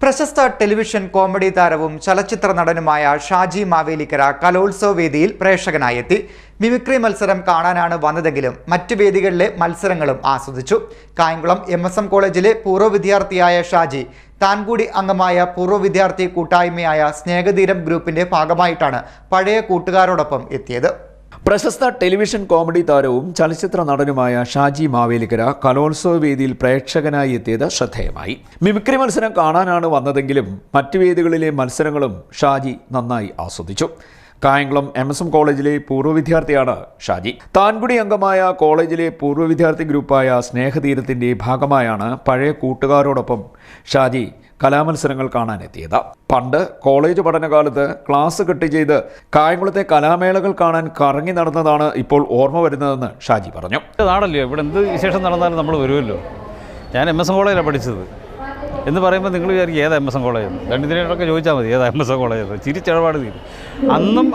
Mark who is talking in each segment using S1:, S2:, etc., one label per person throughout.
S1: പ്രശസ്ത television comedy താരവും ചലച്ചിത്ര നടനുമായ ഷാജി മാവേലിക്കര കലോത്സവ വേദിയിൽ പ്രേക്ഷകനായെത്തി. മിമിക്രി മത്സരം കാണാനാണ് വന്നതെങ്കിലും മറ്റു വേദികളിലെ മത്സരങ്ങളും ആസ്വദിച്ചു. കായംകുളം MSM കോളേജിലെ പൂർവ്വ വിദ്യാർത്ഥിയായ ഷാജി താൻകൂടി അംഗമായ പൂർവ്വ വിദ്യാർത്ഥി കൂട്ടായ്മയായ സ്നേഹതീരം ഗ്രൂപ്പിന്റെ ഭാഗമായിട്ടാണ് പഴയ കൂട്ടുകാരോടൊപ്പം എത്തിയത്.
S2: പ്രശസ്ത ടെലിവിഷൻ കോമഡി താരവും ചലച്ചിത്ര നടനുമായ ഷാജി മാവേലിക്കര കലോത്സവ വേദിയിൽ പ്രേക്ഷകനായി എത്തിയത് ശ്രദ്ധേയമായി. മിമിക്രി മത്സരം കാണാനാണ് വന്നതെങ്കിലും മറ്റു വേദികളിലെ മത്സരങ്ങളും ഷാജി നന്നായി ആസ്വദിച്ചു. കായംകുളം MSM കോളേജിലെ പൂർവ്വ വിദ്യാർത്ഥിയാണ് ഷാജി. താൻകുടി അംഗമായ കോളേജിലെ പൂർവ്വ വിദ്യാർത്ഥി ഗ്രൂപ്പായ സ്നേഹതീരത്തിന്റെ ഭാഗമായാണ് പഴയ കൂട്ടുകാരോടൊപ്പം ഷാജി കലാമത്സരങ്ങൾ കാണാനെത്തിയത്. പണ്ട് കോളേജ് പഠനകാലത്ത് ക്ലാസ് കട്ട് ചെയ്ത് കായംകുളത്തെ കലാമേളകൾ കാണാൻ കറങ്ങി നടന്നതാണ് ഇപ്പോൾ ഓർമ്മ വരുന്നതെന്ന് ഷാജി പറഞ്ഞു.
S3: നാടല്ലോ, ഇവിടെ എന്ത് വിശേഷം നടന്നാലും നമ്മൾ വരുമല്ലോ. ഞാൻ MSM കോളേജിലാണ് പഠിച്ചത് എന്ന് പറയുമ്പോൾ നിങ്ങൾ വിചാരിക്കും ഏതാ MSM കോളേജ്, രണ്ടിനോടൊക്കെ ചോദിച്ചാൽ മതി ഏതാ MSM കോളേജ്, ചിരിച്ചടപാട് തീരും. അന്നും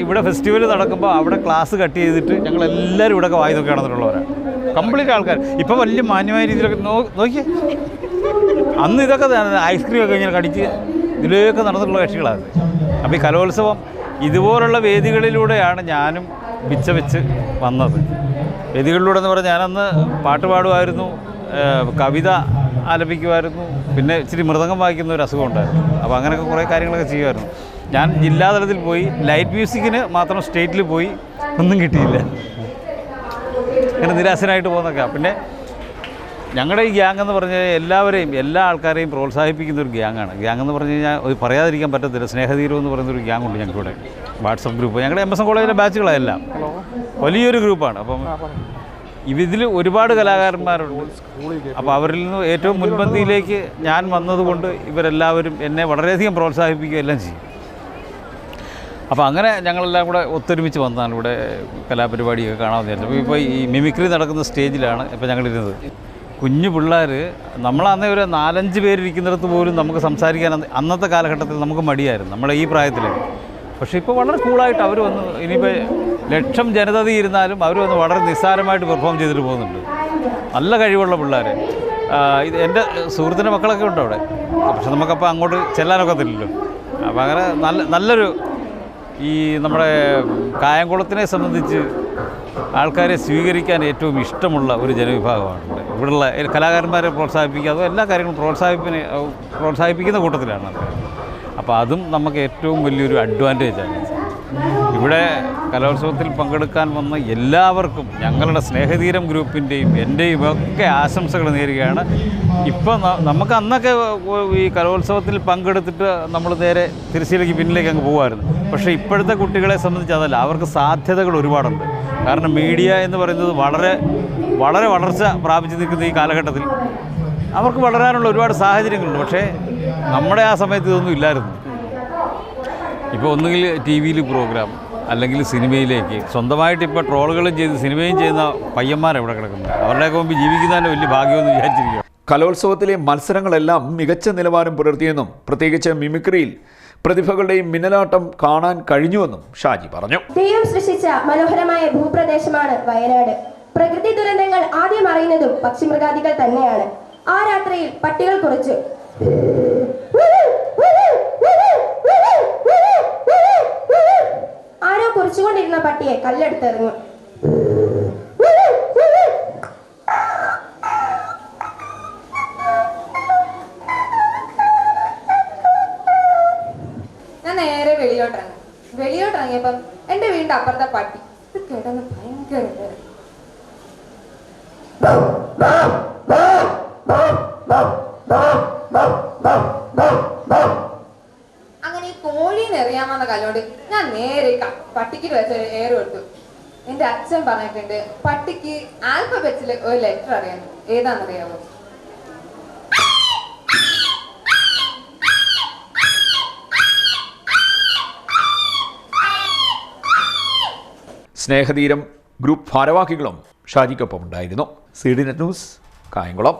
S3: ഇവിടെ ഫെസ്റ്റിവൽ നടക്കുമ്പോൾ അവിടെ ക്ലാസ് കട്ട് ചെയ്തിട്ട് ഞങ്ങളെല്ലാവരും ഇവിടെയൊക്കെ വായി നോക്കി നടന്നിട്ടുള്ളവരാണ്. കംപ്ലീറ്റ് ആൾക്കാർ ഇപ്പം വലിയ മാന്യമായ രീതിയിലൊക്കെ നോക്കിയേ. അന്ന് ഇതൊക്കെ ഐസ്ക്രീം ഒക്കെ ഇങ്ങനെ കടിച്ച് ഇതിലേക്ക് നടന്നിട്ടുള്ള കക്ഷികളാണ്. അപ്പോൾ ഈ കലോത്സവം ഇതുപോലുള്ള വേദികളിലൂടെയാണ് ഞാനും വെച്ച് വന്നത്. വേദികളിലൂടെ എന്ന് പറഞ്ഞാൽ ഞാനന്ന് പാട്ട് പാടുമായിരുന്നു, കവിത ആലപിക്കുമായിരുന്നു, പിന്നെ ഇച്ചിരി മൃദംഗം വായിക്കുന്ന ഒരു അസുഖം ഉണ്ടായിരുന്നു. അപ്പോൾ അങ്ങനെയൊക്കെ കുറേ കാര്യങ്ങളൊക്കെ ചെയ്യുമായിരുന്നു. ഞാൻ ജില്ലാതലത്തിൽ പോയി, ലൈറ്റ് മ്യൂസിക്കിന് മാത്രം സ്റ്റേറ്റിൽ പോയി, ഒന്നും കിട്ടിയില്ല. അങ്ങനെ നിരാശനായിട്ട് പോകുന്നൊക്കെ. പിന്നെ ഞങ്ങളുടെ ഈ ഗ്യാങ് എന്ന് പറഞ്ഞാൽ എല്ലാ ആൾക്കാരെയും പ്രോത്സാഹിപ്പിക്കുന്ന ഒരു ഗ്യാങ്ങാണ്. ഗ്യാങ് എന്ന് പറഞ്ഞു കഴിഞ്ഞാൽ പറയാതിരിക്കാൻ പറ്റത്തില്ല. സ്നേഹതീരം എന്ന് പറയുന്നൊരു ഗ്യാങ്ങുണ്ട് ഞങ്ങൾക്കിവിടെ, വാട്സപ്പ് ഗ്രൂപ്പ്. ഞങ്ങളുടെ MSM കോളേജിലെ ബാച്ചുകളെല്ലാം വലിയൊരു ഗ്രൂപ്പാണ്. അപ്പം ഇതിൽ ഒരുപാട് കലാകാരന്മാരുണ്ട്. അപ്പോൾ അവരിൽ നിന്ന് ഏറ്റവും മുൻപന്തിയിലേക്ക് ഞാൻ വന്നതുകൊണ്ട് ഇവരെല്ലാവരും എന്നെ വളരെയധികം പ്രോത്സാഹിപ്പിക്കുകയും എല്ലാം ചെയ്യും. അപ്പോൾ അങ്ങനെ ഞങ്ങളെല്ലാം കൂടെ ഒത്തൊരുമിച്ച് വന്നതാണ് ഇവിടെ കലാപരിപാടിയൊക്കെ കാണാമെന്ന് വിചാരിച്ചു. അപ്പോൾ ഇപ്പോൾ ഈ മിമിക്രി നടക്കുന്ന സ്റ്റേജിലാണ് ഇപ്പോൾ ഞങ്ങളിരുന്നത്. കുഞ്ഞു പിള്ളേർ, നമ്മളന്നേ ഒരു 4-5 പേരിരിക്കുന്നിടത്ത് പോലും നമുക്ക് സംസാരിക്കാൻ അന്നത്തെ കാലഘട്ടത്തിൽ നമുക്ക് മടിയായിരുന്നു, നമ്മളെ ഈ പ്രായത്തിൽ. പക്ഷേ ഇപ്പോൾ വളരെ കൂളായിട്ട് അവർ വന്ന്, ഇനിയിപ്പോൾ 1,00,000 ജനത ഇരുന്നാലും അവർ വന്ന് വളരെ നിസ്സാരമായിട്ട് പെർഫോം ചെയ്തിട്ട് പോകുന്നുണ്ട്. നല്ല കഴിവുള്ള പിള്ളേർ. ഇത് എൻ്റെ സുഹൃത്തിൻ്റെ മക്കളൊക്കെ ഉണ്ട് അവിടെ. പക്ഷെ നമുക്കപ്പോൾ അങ്ങോട്ട് ചെല്ലാനൊക്കത്തില്ലല്ലോ. അപ്പോൾ അങ്ങനെ നല്ലൊരു ഈ നമ്മുടെ കായംകുളത്തിനെ സംബന്ധിച്ച് ആൾക്കാരെ സ്വീകരിക്കാൻ ഏറ്റവും ഇഷ്ടമുള്ള ഒരു ജനവിഭാഗമാണ് ഇവിടെയുള്ള കലാകാരന്മാരെ പ്രോത്സാഹിപ്പിക്കുക. അതും എല്ലാ കാര്യങ്ങളും പ്രോത്സാഹിപ്പിക്കുന്ന കൂട്ടത്തിലാണ്. അപ്പോൾ അതും നമുക്ക് ഏറ്റവും വലിയൊരു അഡ്വാൻറ്റേജാണ്. ഇവിടെ കലോത്സവത്തിൽ പങ്കെടുക്കാൻ വന്ന എല്ലാവർക്കും ഞങ്ങളുടെ സ്നേഹതീരം ഗ്രൂപ്പിൻ്റെയും എൻ്റെയും ഒക്കെ ആശംസകൾ നേരുകയാണ്. ഇപ്പം നമുക്ക് അന്നൊക്കെ ഈ കലോത്സവത്തിൽ പങ്കെടുത്തിട്ട് നമ്മൾ നേരെ തിരശ്ശീലയ്ക്ക് പിന്നിലേക്ക് അങ്ങ് പോകുമായിരുന്നു. പക്ഷേ ഇപ്പോഴത്തെ കുട്ടികളെ സംബന്ധിച്ച് അതല്ല, അവർക്ക് സാധ്യതകൾ ഒരുപാടുണ്ട്. കാരണം മീഡിയ എന്ന് പറയുന്നത് വളരെ വളരെ വളർച്ച പ്രാപിച്ചു നിൽക്കുന്ന ഈ കാലഘട്ടത്തിൽ അവർക്ക് വളരാനുള്ള ഒരുപാട് സാഹചര്യങ്ങളുണ്ട്. പക്ഷേ നമ്മുടെ ആ സമയത്ത് ഇതൊന്നും ഇല്ലായിരുന്നു. ഇപ്പോൾ ഒന്നുകിൽ TV പ്രോഗ്രാം, അല്ലെങ്കിൽ സിനിമയിലേക്ക് സ്വന്തമായിട്ട് ഇപ്പോൾ ട്രോളുകളും ചെയ്ത് സിനിമയും ചെയ്യുന്ന പയ്യന്മാരെവിടെ കിടക്കുന്നത്. അവരുടെയൊക്കെ മുമ്പ് ജീവിക്കുന്നതിൻ്റെ വലിയ ഭാഗ്യമെന്ന് വിചാരിച്ചിരിക്കുക.
S2: കലോത്സവത്തിലെ മത്സരങ്ങളെല്ലാം മികച്ച നിലവാരം പുലർത്തിയെന്നും പ്രത്യേകിച്ച് മിമിക്രിയിൽ പ്രതിഭകളുടെയും മിന്നലാട്ടം കാണാൻ കഴിഞ്ഞുവെന്നും ഷാജി പറഞ്ഞു.
S4: ദൈവം സൃഷ്ടിച്ച മനോഹരമായ ഭൂപ്രദേശമാണ് വയനാട്. പ്രകൃതി ദുരന്തങ്ങൾ ആദ്യം അറിയുന്നതും പക്ഷിമൃഗാദികൾ തന്നെയാണ്. ആ രാത്രിയിൽ പട്ടികൾ കുറച്ചു. ആരോ കുറിച്ചുകൊണ്ടിരുന്ന പട്ടിയെ കല്ലെടുത്തെറിഞ്ഞു.
S5: ഞാൻ നേരെ വെളിയോട്ടിറങ്ങിയപ്പം എന്റെ വീടിന്റെ അപ്പുറത്തെ പട്ടി ഇത് കിടന്ന് ഭയങ്കര അങ്ങനെ ഈ കോഴീനെ എറിയാമെന്ന കല്ലോണ്ട് ഞാൻ നേരെ പട്ടിക്ക് വെച്ച ഏറ് കൊടുത്തു. എന്റെ അച്ഛൻ പറഞ്ഞിട്ടുണ്ട് പട്ടിക്ക് ആൽഫബറ്റില് ഒരു ലെറ്റർ അറിയാം. ഏതാണെന്നറിയാമോ?
S2: സ്നേഹതീരം ഗ്രൂപ്പ് ഭാരവാഹികളും ഷാജിക്കൊപ്പം ഉണ്ടായിരുന്നു. CDNet news, Kayamkulam.